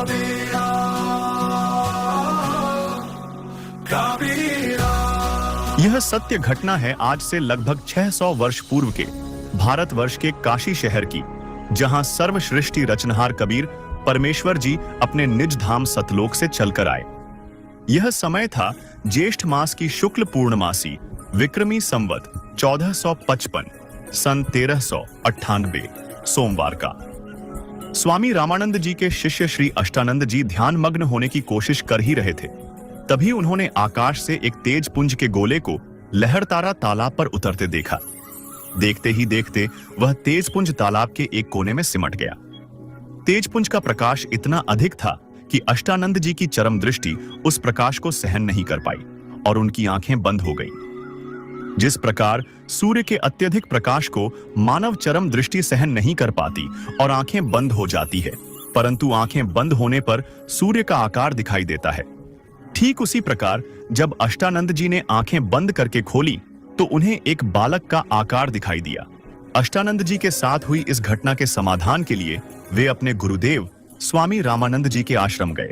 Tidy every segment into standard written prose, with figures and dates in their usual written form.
काबीरा, काबीरा। यह सत्य घटना है आज से लगभग 600 वर्ष पूर्व के भारतवर्ष के काशी शहर की, जहां सर्वश्रेष्ठी रचनहार कबीर परमेश्वर जी अपने निज धाम सतलोक से चलकर आए। यह समय था ज्येष्ठ मास की शुक्ल पूर्णमासी विक्रमी संवत 1455 सन 1398 सोमवार का। स्वामी रामानंद जी के शिष्य श्री अष्टानंद जी ध्यान मग्न होने की कोशिश कर ही रहे थे, तभी उन्होंने आकाश से एक तेज पुंज के गोले को लहरतारा तालाब पर उतरते देखा। देखते ही देखते वह तेज पुंज तालाब के एक कोने में सिमट गया। तेज पुंज का प्रकाश इतना अधिक था कि अष्टानंद जी की चरम दृष्टि उस प्रकाश को सहन नहीं कर पाई और उनकी आंखें बंद हो गईं। जिस प्रकार सूर्य के अत्यधिक प्रकाश को मानव चरम दृष्टि सहन नहीं कर पाती और आंखें बंद हो जाती है, परंतु आंखें बंद होने पर सूर्य का आकार दिखाई देता है, ठीक उसी प्रकार जब अष्टानंद जी ने आंखें बंद करके खोली तो उन्हें एक बालक का आकार दिखाई दिया। अष्टानंद जी के साथ हुई इस घटना के समाधान के लिए वे अपने गुरुदेव स्वामी रामानंद जी के आश्रम गए।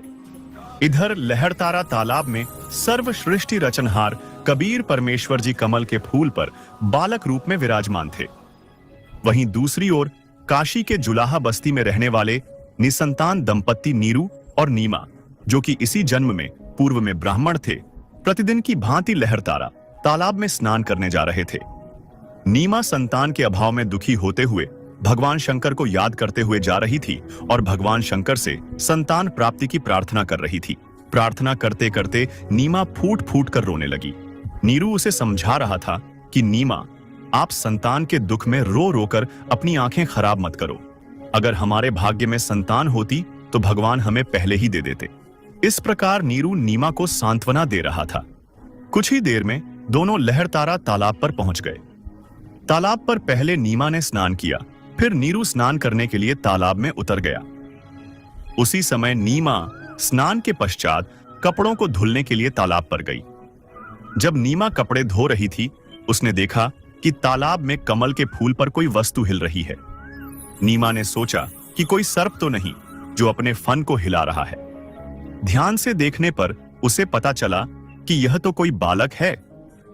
इधर लहरतारा तालाब में सर्वश्रेष्ठी रचनहार कबीर परमेश्वर जी कमल के फूल पर बालक रूप में विराजमान थे। वहीं दूसरी ओर काशी के जुलाहा बस्ती में रहने वाले निसंतान दंपत्ति नीरू और नीमा, जो कि इसी जन्म में पूर्व में ब्राह्मण थे, प्रतिदिन की भांति लहरतारा तालाब में स्नान करने जा रहे थे। नीमा संतान के अभाव में दुखी होते हुए भगवान शंकर को याद करते हुए जा रही थी और भगवान शंकर से संतान प्राप्ति की प्रार्थना कर रही थी। प्रार्थना करते करते नीमा फूट फूट कर रोने लगी। नीरू उसे समझा रहा था कि नीमा, आप संतान के दुख में रो रोकर अपनी आंखें खराब मत करो। अगर हमारे भाग्य में संतान होती तो भगवान हमें पहले ही दे देते। इस प्रकार नीरू नीमा को सांत्वना दे रहा था। कुछ ही देर में दोनों लहरतारा तालाब पर पहुंच गए। तालाब पर पहले नीमा ने स्नान किया, फिर नीरू स्नान करने के लिए तालाब में उतर गया। उसी समय नीमा स्नान के पश्चात कपड़ों को धुलने के लिए तालाब पर गई। जब नीमा कपड़े धो रही थी, उसने देखा कि तालाब में कमल के फूल पर कोई वस्तु हिल रही है। नीमा ने सोचा कि कोई सर्प तो नहीं जो अपने फन को हिला रहा है। ध्यान से देखने पर उसे पता चला कि यह तो कोई बालक है।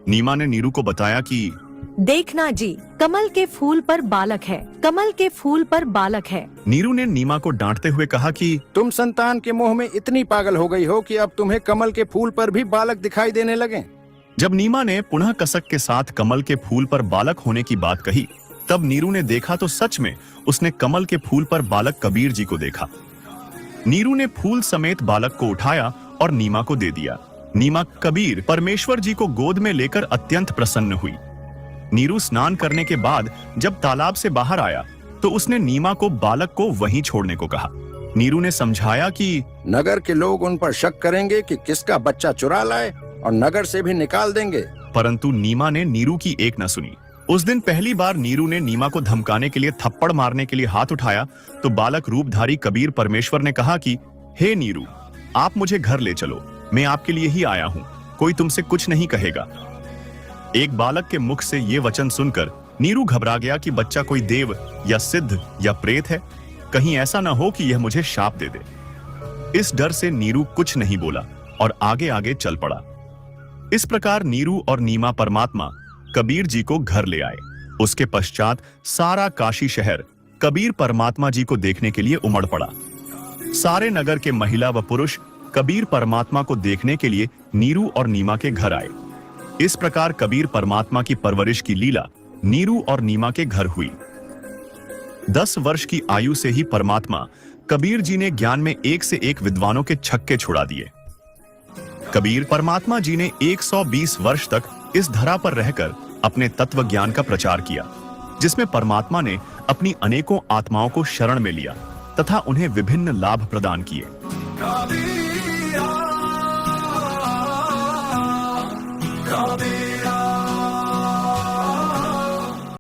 नीमा ने नीरू को बताया कि देखना जी, कमल के फूल पर बालक है, कमल के फूल पर बालक है। नीरू ने नीमा को डांटते हुए कहा कि तुम संतान के मोह में इतनी पागल हो गई हो कि अब तुम्हें कमल के फूल पर भी बालक दिखाई देने लगे। जब नीमा ने पुनः कसक के साथ कमल के फूल पर बालक होने की बात कही, तब नीरू ने देखा तो सच में उसने कमल के फूल पर बालक कबीर जी को देखा। नीरू ने फूल समेत बालक को उठाया और नीमा को दे दिया। नीमा कबीर परमेश्वर जी को गोद में लेकर अत्यंत प्रसन्न हुई। नीरू स्नान करने के बाद जब तालाब से बाहर आया तो उसने नीमा को बालक को वहीं छोड़ने को कहा। नीरू ने समझाया कि नगर के लोग उन पर शक करेंगे कि किसका बच्चा चुरा लाए और नगर से भी निकाल देंगे। परंतु नीमा ने नीरू की एक न सुनी। उस दिन पहली बार नीरू ने नीमा को धमकाने के लिए थप्पड़ मारने के लिए हाथ उठाया तो बालक रूपधारी कबीर परमेश्वर ने कहा कि हे नीरू, आप मुझे घर ले चलो, मैं आपके लिए ही आया हूँ, कोई तुमसे कुछ नहीं कहेगा। एक बालक के मुख से ये वचन सुनकर नीरू घबरा गया कि बच्चा कोई देव या सिद्ध या प्रेत है, कहीं ऐसा ना हो कि यह मुझे शाप दे दे। इस डर से नीरू कुछ नहीं बोला और आगे आगे चल पड़ा। इस प्रकार नीरू और नीमा परमात्मा कबीर जी को घर ले आए। उसके पश्चात सारा काशी शहर कबीर परमात्मा जी को देखने के लिए उमड़ पड़ा। सारे नगर के महिला व पुरुष कबीर परमात्मा को देखने के लिए नीरू और नीमा के घर आए। इस प्रकार कबीर परमात्मा की परवरिश की लीला नीरू और नीमा के घर हुई। 10 वर्ष की आयु से ही परमात्मा कबीर जी ने ज्ञान में एक से एक विद्वानों के छक्के छुड़ा दिए। कबीर परमात्मा जी ने 120 वर्ष तक इस धरा पर रहकर अपने तत्व ज्ञान का प्रचार किया, जिसमें परमात्मा ने अपनी अनेकों आत्माओं को शरण में लिया तथा उन्हें विभिन्न लाभ प्रदान किए। काबीरा, काबीरा।